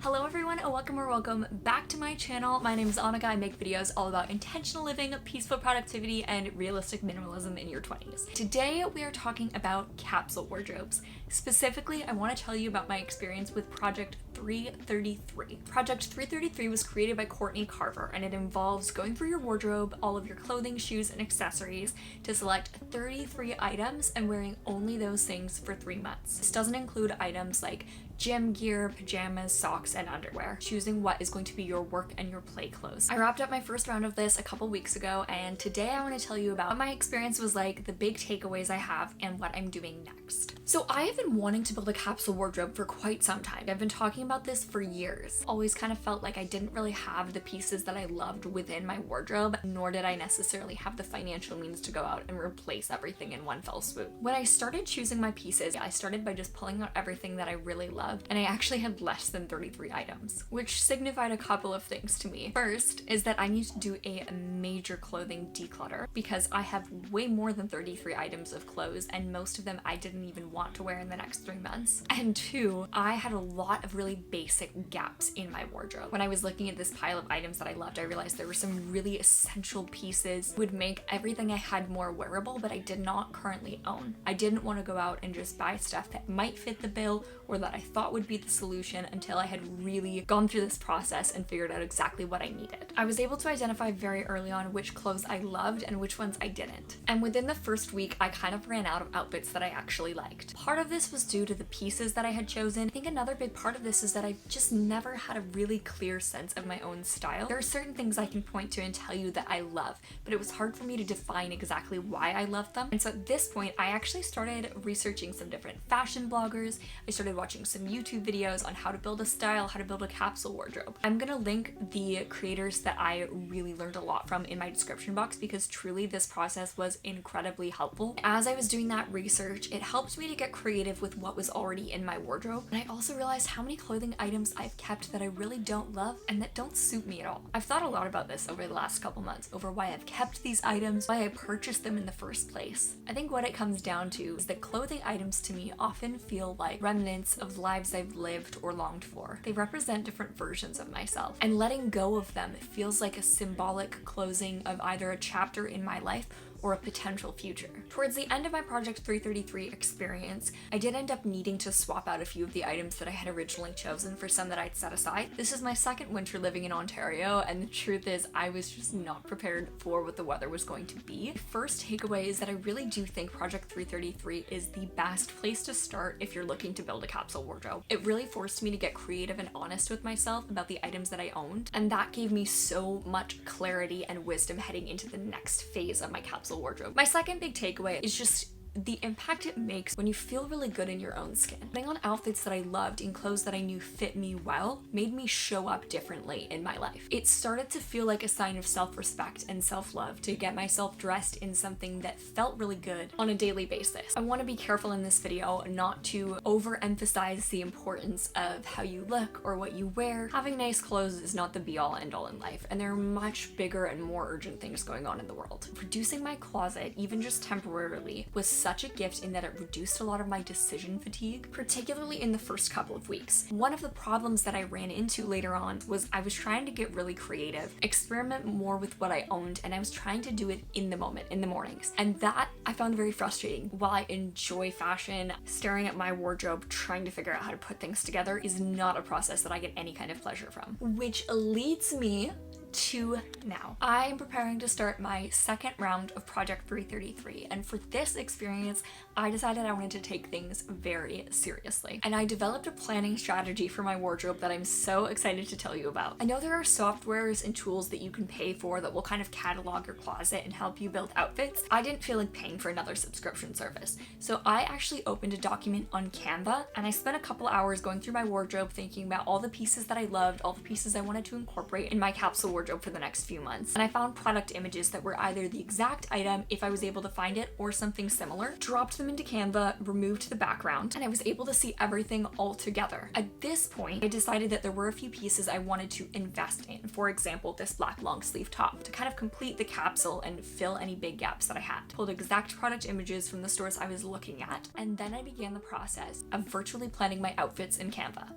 Hello everyone and welcome back to my channel. My name is Anika. I make videos all about intentional living, peaceful productivity, and realistic minimalism in your 20s. Today we are talking about capsule wardrobes. Specifically, I want to tell you about my experience with Project 333. Project 333 was created by Courtney Carver, and it involves going through your wardrobe, all of your clothing, shoes, and accessories to select 33 items and wearing only those things for 3 months. This doesn't include items like gym gear, pajamas, socks, and underwear, choosing what is going to be your work and your play clothes. I wrapped up my first round of this a couple weeks ago, and today I want to tell you about what my experience was like, the big takeaways I have, and what I'm doing next. So I have been wanting to build a capsule wardrobe for quite some time. I've been talking about this for years. Always kind of felt like I didn't really have the pieces that I loved within my wardrobe, nor did I necessarily have the financial means to go out and replace everything in one fell swoop. When I started choosing my pieces, I started by just pulling out everything that I really loved, and I actually had less than 33 items, which signified a couple of things to me. First is that I need to do a major clothing declutter because I have way more than 33 items of clothes, and most of them I didn't even want to wear in the next 3 months. And two, I had a lot of really basic gaps in my wardrobe. When I was looking at this pile of items that I loved, I realized there were some really essential pieces would make everything I had more wearable, but I did not currently own. I didn't want to go out and just buy stuff that might fit the bill or that I thought would be the solution until I had really gone through this process and figured out exactly what I needed. I was able to identify very early on which clothes I loved and which ones I didn't. And within the first week, I kind of ran out of outfits that I actually liked. Part of this was due to the pieces that I had chosen. I think another big part of this is that I just never had a really clear sense of my own style. There are certain things I can point to and tell you that I love, but it was hard for me to define exactly why I loved them. And so at this point, I actually started researching some different fashion bloggers. I started watching some YouTube videos on how to build a style, how to build a capsule wardrobe. I'm gonna link the creators that I really learned a lot from in my description box because truly this process was incredibly helpful. As I was doing that research, it helped me to get creative with what was already in my wardrobe. And I also realized how many clothing items I've kept that I really don't love and that don't suit me at all. I've thought a lot about this over the last couple months, over why I've kept these items, why I purchased them in the first place. I think what it comes down to is that clothing items to me often feel like remnants of lives I've lived or longed for. They represent different versions of myself, and letting go of them feels like a symbolic closing of either a chapter in my life or a potential future. Towards the end of my Project 333 experience, I did end up needing to swap out a few of the items that I had originally chosen for some that I'd set aside. This is my second winter living in Ontario, and the truth is I was just not prepared for what the weather was going to be. First takeaway is that I really do think Project 333 is the best place to start if you're looking to build a capsule wardrobe. It really forced me to get creative and honest with myself about the items that I owned, and that gave me so much clarity and wisdom heading into the next phase of my capsule wardrobe. My second big takeaway is just the impact it makes when you feel really good in your own skin. Putting on outfits that I loved in clothes that I knew fit me well made me show up differently in my life. It started to feel like a sign of self-respect and self-love to get myself dressed in something that felt really good on a daily basis. I want to be careful in this video not to overemphasize the importance of how you look or what you wear. Having nice clothes is not the be-all end-all in life, and there are much bigger and more urgent things going on in the world. Reducing my closet, even just temporarily, was such a gift in that it reduced a lot of my decision fatigue, particularly in the first couple of weeks. One of the problems that I ran into later on was I was trying to get really creative, experiment more with what I owned, and I was trying to do it in the moment, in the mornings. And that I found very frustrating. While I enjoy fashion, staring at my wardrobe, trying to figure out how to put things together is not a process that I get any kind of pleasure from. Which leads me to now. I'm preparing to start my second round of Project 333, and for this experience, I decided I wanted to take things very seriously. And I developed a planning strategy for my wardrobe that I'm so excited to tell you about. I know there are softwares and tools that you can pay for that will kind of catalog your closet and help you build outfits. I didn't feel like paying for another subscription service, so I actually opened a document on Canva, and I spent a couple hours going through my wardrobe thinking about all the pieces that I loved, all the pieces I wanted to incorporate in my capsule wardrobe for the next few months. And I found product images that were either the exact item if I was able to find it or something similar, dropped them into Canva, removed the background, and I was able to see everything all together. At this point, I decided that there were a few pieces I wanted to invest in. For example, this black long sleeve top to kind of complete the capsule and fill any big gaps that I had. Pulled exact product images from the stores I was looking at, and then I began the process of virtually planning my outfits in Canva.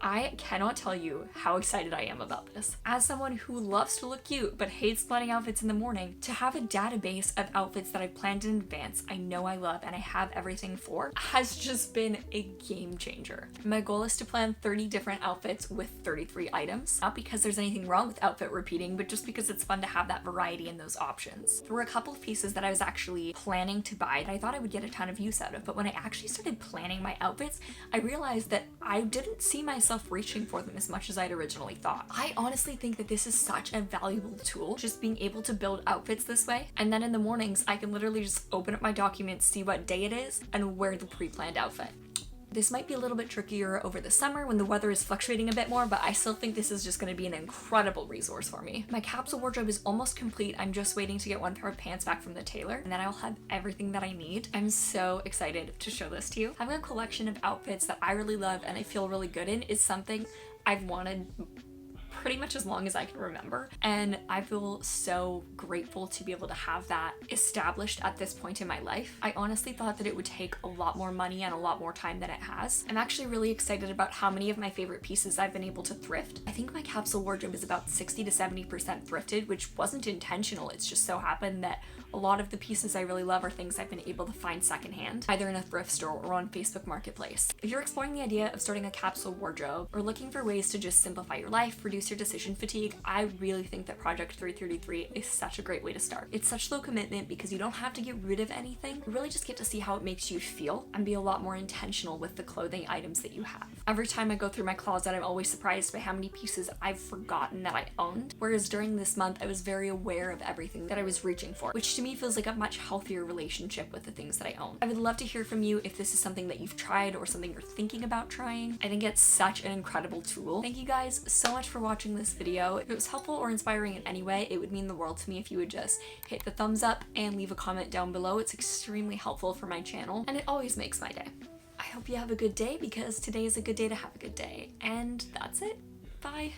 I cannot tell you how excited I am about this. As someone who loves to look cute but hates planning outfits in the morning, to have a database of outfits that I've planned in advance, I know I love and I have everything for, has just been a game changer. My goal is to plan 30 different outfits with 33 items. Not because there's anything wrong with outfit repeating, but just because it's fun to have that variety in those options. There were a couple of pieces that I was actually planning to buy that I thought I would get a ton of use out of, but when I actually started planning my outfits, I realized that I didn't see myself reaching for them as much as I'd originally thought. I honestly think that this is such a valuable tool, just being able to build outfits this way. And then in the mornings, I can literally just open up my documents, see what day it is, and wear the pre-planned outfit. This might be a little bit trickier over the summer when the weather is fluctuating a bit more, but I still think this is just going to be an incredible resource for me. My capsule wardrobe is almost complete. I'm just waiting to get one pair of pants back from the tailor, and then I'll have everything that I need. I'm so excited to show this to you. Having a collection of outfits that I really love and I feel really good in is something I've wanted pretty much as long as I can remember, and I feel so grateful to be able to have that established at this point in my life. I honestly thought that it would take a lot more money and a lot more time than it has. I'm actually really excited about how many of my favorite pieces I've been able to thrift. I think my capsule wardrobe is about 60 to 70% thrifted, which wasn't intentional. It's just so happened that a lot of the pieces I really love are things I've been able to find secondhand, either in a thrift store or on Facebook Marketplace. If you're exploring the idea of starting a capsule wardrobe or looking for ways to just simplify your life, reduce your decision fatigue, I really think that Project 333 is such a great way to start. It's such low commitment because you don't have to get rid of anything. You really just get to see how it makes you feel and be a lot more intentional with the clothing items that you have. Every time I go through my closet, I'm always surprised by how many pieces I've forgotten that I owned, whereas during this month, I was very aware of everything that I was reaching for, which to me feels like a much healthier relationship with the things that I own. I would love to hear from you if this is something that you've tried or something you're thinking about trying. I think it's such an incredible tool. Thank you guys so much for watching this video. If it was helpful or inspiring in any way, it would mean the world to me if you would just hit the thumbs up and leave a comment down below. It's extremely helpful for my channel and it always makes my day. I hope you have a good day because today is a good day to have a good day. And that's it. Bye.